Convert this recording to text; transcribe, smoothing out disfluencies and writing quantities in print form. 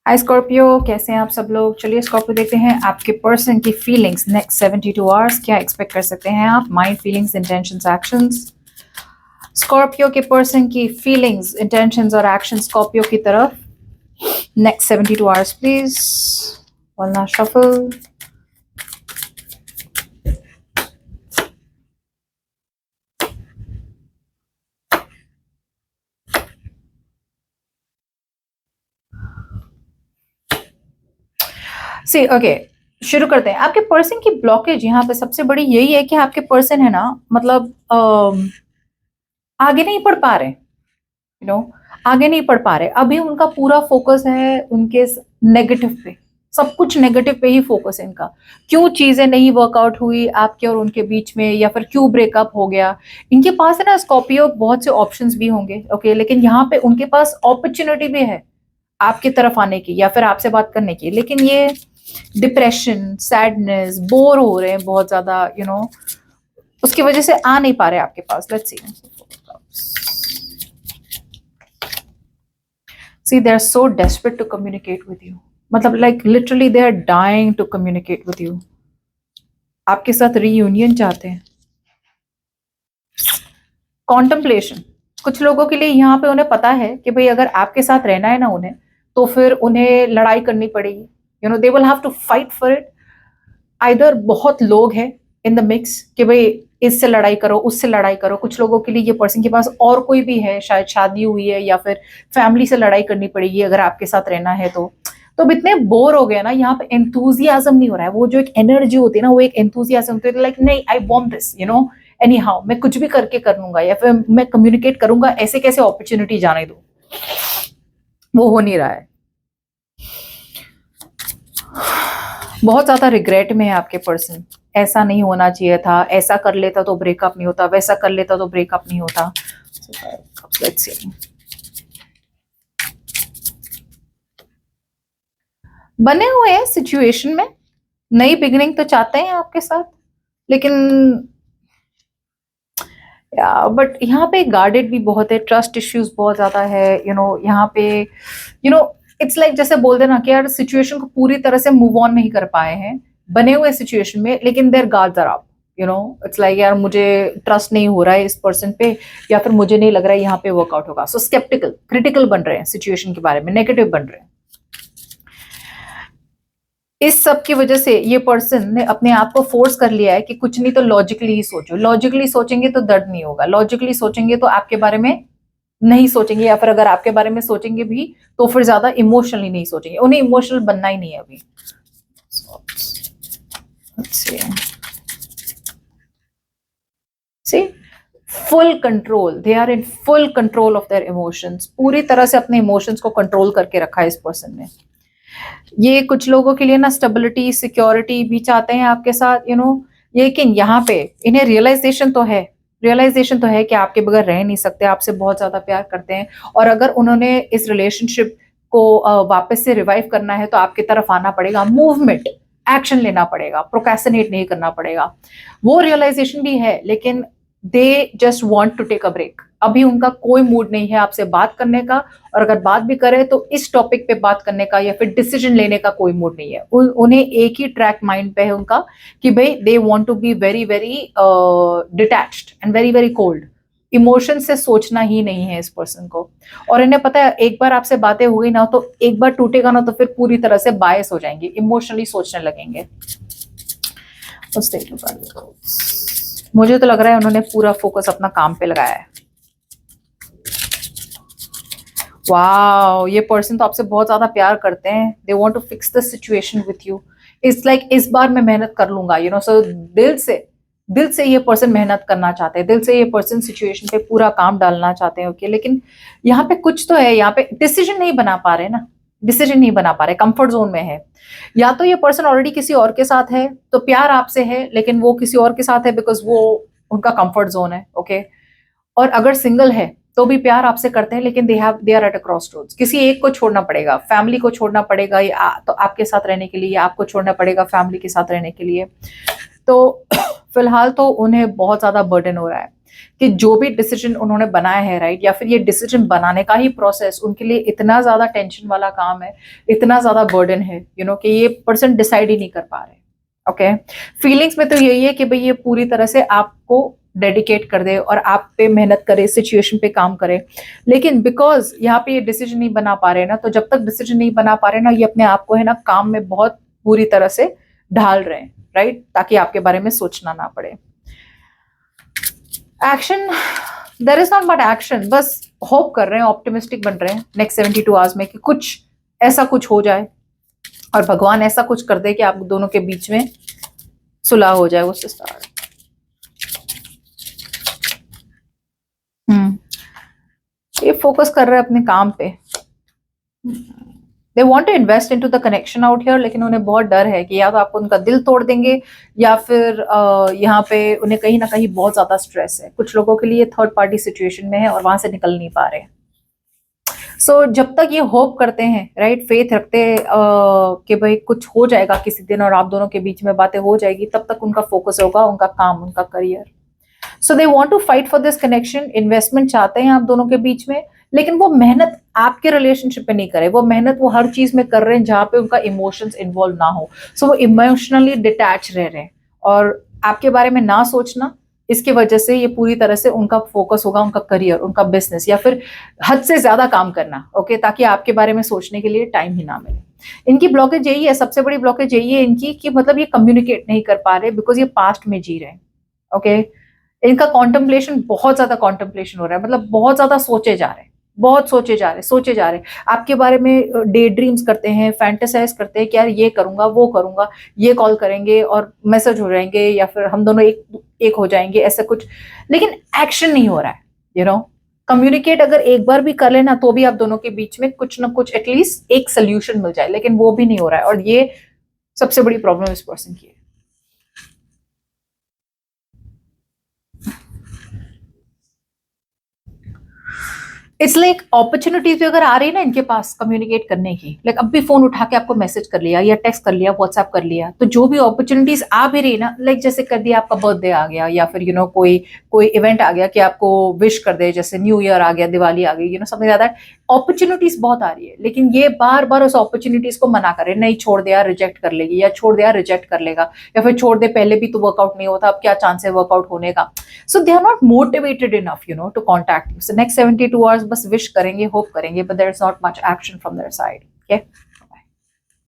हाय Scorpio, कैसे हैं आप सब लोग। चलिए स्कॉर्पियो देखते हैं आपके पर्सन की फीलिंग्स नेक्स्ट 72 आवर्स। क्या एक्सपेक्ट कर सकते हैं आप? Mind, feelings, intentions, actions. Scorpio के पर्सन की फीलिंग्स, इंटेंशंस और एक्शन स्कॉर्पियो की तरफ नेक्स्ट 72 आवर्स प्लीज। वरना शफल। सी ओके, शुरू करते हैं। आपके पर्सन की ब्लॉकेज यहाँ पे सबसे बड़ी यही है कि आपके पर्सन है ना, मतलब आगे नहीं बढ़ पा रहे, यू नो, आगे नहीं पढ़ पा रहे। अभी उनका पूरा फोकस है उनके नेगेटिव पे, सब कुछ नेगेटिव पे ही फोकस है इनका। क्यों चीजें नहीं वर्कआउट हुई आपके और उनके बीच में, या फिर क्यों ब्रेकअप हो गया। इनके पास है ना स्कॉर्पियो, बहुत से ऑप्शंस भी होंगे, ओके, लेकिन यहाँ पे उनके पास अपॉर्चुनिटी भी है आपकी तरफ आने की या फिर आपसे बात करने की, लेकिन ये डिप्रेशन, सैडनेस, बोर हो रहे हैं बहुत ज्यादा, उसकी वजह से आ नहीं पा रहे आपके पास। Let's see. See, they are so desperate to communicate with you. मतलब like literally they are dying to communicate with you. आपके साथ reunion चाहते हैं। Contemplation, कुछ लोगों के लिए यहाँ पे उन्हें पता है कि भाई अगर आपके साथ रहना है ना उन्हें, तो फिर उन्हें लड़ाई करनी पड़ेगी। They will have to fight for it. Either बहुत लोग हैं in the mix कि भाई इससे लड़ाई करो, उससे लड़ाई करो। कुछ लोगों के लिए ये पर्सन के पास और कोई भी है, शायद शादी हुई है या फिर फैमिली से लड़ाई करनी पड़ेगी अगर आपके साथ रहना है तो अब इतने बोर हो गए ना, यहाँ पे एंथुजियाज्म नहीं हो रहा है। वो जो एक एनर्जी होती है ना, वो एक एंथुजियाज्म होती है, लाइक नहीं, I want this, any how, मैं कुछ भी करके कर लूंगा या फिर मैं कम्युनिकेट करूंगा, ऐसे कैसे अपॉर्चुनिटी जाने दो। वो हो नहीं रहा है। बहुत ज्यादा रिग्रेट में है आपके पर्सन। ऐसा नहीं होना चाहिए था, ऐसा कर लेता तो ब्रेकअप नहीं होता, वैसा कर लेता तो ब्रेकअप नहीं होता। Let's see. बने हुए हैं सिचुएशन में, नई बिगिनिंग तो चाहते हैं आपके साथ, लेकिन बट यहाँ पे गार्डेड भी बहुत है, ट्रस्ट इश्यूज बहुत ज्यादा है, यहाँ पे इट्स लाइक जैसे बोल देना कि यार सिचुएशन को पूरी तरह से मूव ऑन नहीं कर पाए हैं बने हुए सिचुएशन में, लेकिन their guards are up. It's like यार मुझे ट्रस्ट नहीं हो रहा है इस पर्सन पे, या फिर मुझे नहीं लग रहा है यहाँ पे वर्कआउट होगा। सो स्केप्टिकल, क्रिटिकल बन रहे हैं सिचुएशन के बारे में, नेगेटिव बन रहे हैं। इस सब की वजह से ये पर्सन ने अपने आप को फोर्स कर लिया है कि कुछ नहीं तो लॉजिकली ही सोचो। लॉजिकली सोचेंगे तो दर्द नहीं होगा, लॉजिकली सोचेंगे तो आपके बारे में नहीं सोचेंगे, या फिर अगर आपके बारे में सोचेंगे भी तो फिर ज्यादा इमोशनली नहीं सोचेंगे। उन्हें इमोशनल बनना ही नहीं है अभी। See, full control, they are in full control of their emotions. पूरी तरह से अपने इमोशंस को कंट्रोल करके रखा है इस पर्सन ने। ये कुछ लोगों के लिए ना स्टेबिलिटी, सिक्योरिटी भी चाहते हैं आपके साथ, लेकिन यहाँ पे इन्हें रियलाइजेशन तो है कि आपके बगैर रह नहीं सकते, आपसे बहुत ज्यादा प्यार करते हैं। और अगर उन्होंने इस रिलेशनशिप को वापस से रिवाइव करना है तो आपकी तरफ आना पड़ेगा, मूवमेंट, एक्शन लेना पड़ेगा, प्रोक्रेस्टिनेट नहीं करना पड़ेगा। वो रियलाइजेशन भी है, लेकिन they just want to take a break. अभी उनका कोई मूड नहीं है आपसे बात करने का, और अगर बात भी करे तो इस टॉपिक पे बात करने का या फिर डिसीजन लेने का कोई मूड नहीं है। उन्हें एक ही ट्रैक माइंड पे है उनका कि भाई they want to be very very detached and very very cold. Emotion से सोचना ही नहीं है इस पर्सन को। और इन्हें पता है एक बार आपसे बातें हुई ना, तो एक बार टूटेगा ना तो फिर पूरी तरह से बायस हो जाएंगे, इमोशनली सोचने लगेंगे। मुझे तो लग रहा है उन्होंने पूरा फोकस अपना काम पे लगाया है। वाओ, ये पर्सन तो आपसे बहुत ज्यादा प्यार करते हैं। They want to fix the situation with you. It's like इस बार मैं मेहनत कर लूंगा, सो दिल से ये पर्सन मेहनत करना चाहते हैं, दिल से ये पर्सन सिचुएशन पे पूरा काम डालना चाहते हैं, ओके। लेकिन यहाँ पे कुछ तो है, यहाँ पे डिसीजन नहीं बना पा रहे ना, डिसीजन नहीं बना पा रहे, कंफर्ट जोन में है। या तो ये पर्सन ऑलरेडी किसी और के साथ है तो प्यार आपसे है, लेकिन वो किसी और के साथ है बिकॉज वो उनका कंफर्ट जोन है, ओके। और अगर सिंगल है तो भी प्यार आपसे करते हैं, लेकिन they are at a crossroads. किसी एक को छोड़ना पड़ेगा, फैमिली को छोड़ना पड़ेगा या तो आपके साथ रहने के लिए, या आपको छोड़ना पड़ेगा फैमिली के साथ रहने के लिए। तो फिलहाल तो उन्हें बहुत ज्यादा बर्डन हो रहा है। कि जो भी डिसीजन उन्होंने बनाया है, राइट, या फिर ये डिसीजन बनाने का ही प्रोसेस उनके लिए इतना ज्यादा टेंशन वाला काम है, इतना ज्यादा बर्डन है, कि ये पर्सन डिसाइड ही नहीं कर पा रहे। ओके, फीलिंग्स में तो यही है कि भाई ये पूरी तरह से आपको डेडिकेट कर दे और आप पे मेहनत करे, सिचुएशन पे काम करे, लेकिन बिकॉज यहाँ पे ये डिसीजन नहीं बना पा रहे ना, तो जब तक डिसीजन नहीं बना पा रहे ना, ये अपने आप को है ना काम में बहुत पूरी तरह से ढाल रहे हैं, राइट, ताकि आपके बारे में सोचना ना पड़े। Action, there is not much action, बस होप कर रहे हैं, ऑप्टिमिस्टिक बन रहे हैं नेक्स्ट 72 आवर्स में कि कुछ ऐसा कुछ हो जाए और भगवान ऐसा कुछ कर दे कि आप दोनों के बीच में सुलह हो जाए। वो स्टार्ट ये फोकस कर रहे हैं अपने काम पे। They want to invest into the connection out here, लेकिन उन्हें बहुत डर है कि या तो आपको उनका दिल तोड़ देंगे या फिर यहाँ पे उन्हें कहीं ना कहीं बहुत ज्यादा स्ट्रेस है। कुछ लोगों के लिए थर्ड पार्टी सिचुएशन में है और वहां से निकल नहीं पा रहे। सो जब तक ये होप करते हैं, राइट, फेथ रखते हैं कि भाई कुछ हो जाएगा किसी दिन और आप दोनों के बीच में बातें हो जाएगी, तब तक उनका फोकस होगा उनका काम, उनका career. So they want to fight for this connection, investment चाहते हैं आप दोनों के बीच में, लेकिन वो मेहनत आपके रिलेशनशिप पे नहीं करे, वो मेहनत वो हर चीज में कर रहे हैं जहां पे उनका इमोशंस इन्वॉल्व ना हो। सो वो इमोशनली डिटैच रह रहे हैं और आपके बारे में ना सोचना, इसकी वजह से ये पूरी तरह से उनका फोकस होगा उनका करियर, उनका बिजनेस, या फिर हद से ज्यादा काम करना, ओके, ताकि आपके बारे में सोचने के लिए टाइम ही ना मिले। इनकी ब्लॉकेज यही है, सबसे बड़ी ब्लॉकेज यही है इनकी कि मतलब ये कम्युनिकेट नहीं कर पा रहे बिकॉज ये पास्ट में जी रहे हैं। ओके, इनका कॉन्टेम्पलेशन, बहुत ज्यादा कॉन्टेम्पलेशन हो रहा है, मतलब बहुत ज्यादा सोचे जा रहे हैं, बहुत सोचे जा रहे हैं आपके बारे में, डे ड्रीम्स करते हैं, फैंटेसाइज करते हैं कि यार ये करूंगा वो करूंगा, ये कॉल करेंगे और मैसेज हो जाएंगे या फिर हम दोनों एक हो जाएंगे, ऐसा कुछ, लेकिन एक्शन नहीं हो रहा है। कम्युनिकेट अगर एक बार भी कर लेना तो भी आप दोनों के बीच में कुछ ना कुछ एटलीस्ट एक सोल्यूशन मिल जाए, लेकिन वो भी नहीं हो रहा है और ये सबसे बड़ी प्रॉब्लम इस पर्सन की है। इट्स लाइक अपॉर्चुनिटीज भी अगर आ रही है ना इनके पास कम्युनिकेट करने की, लाइक अब भी फोन उठा के आपको मैसेज कर लिया या टेक्स्ट कर लिया, व्हाट्सएप कर लिया, तो जो भी अपॉर्चुनिटीज आ भी रही ना, लाइक जैसे कर दिया आपका बर्थडे आ गया या फिर कोई इवेंट आ गया कि आपको विश कर दे, जैसे न्यू ईयर आ गया, दिवाली आ गई, समथिंग लाइक दैट, अपॉर्चुनिटीज बहुत आ रही है, लेकिन ये बार बार उस अपॉर्चुनिटीज को मना करे, नहीं छोड़ दिया रिजेक्ट कर लेगी, या छोड़ दिया रिजेक्ट कर लेगा, या फिर छोड़ दे पहले भी तो वर्कआउट नहीं होता, अब क्या चांस है वर्कआउट होने का। So they are not motivated enough to contact you. So next 72 hours बस विश करेंगे, होप करेंगे, but there is not much action from there side. Okay.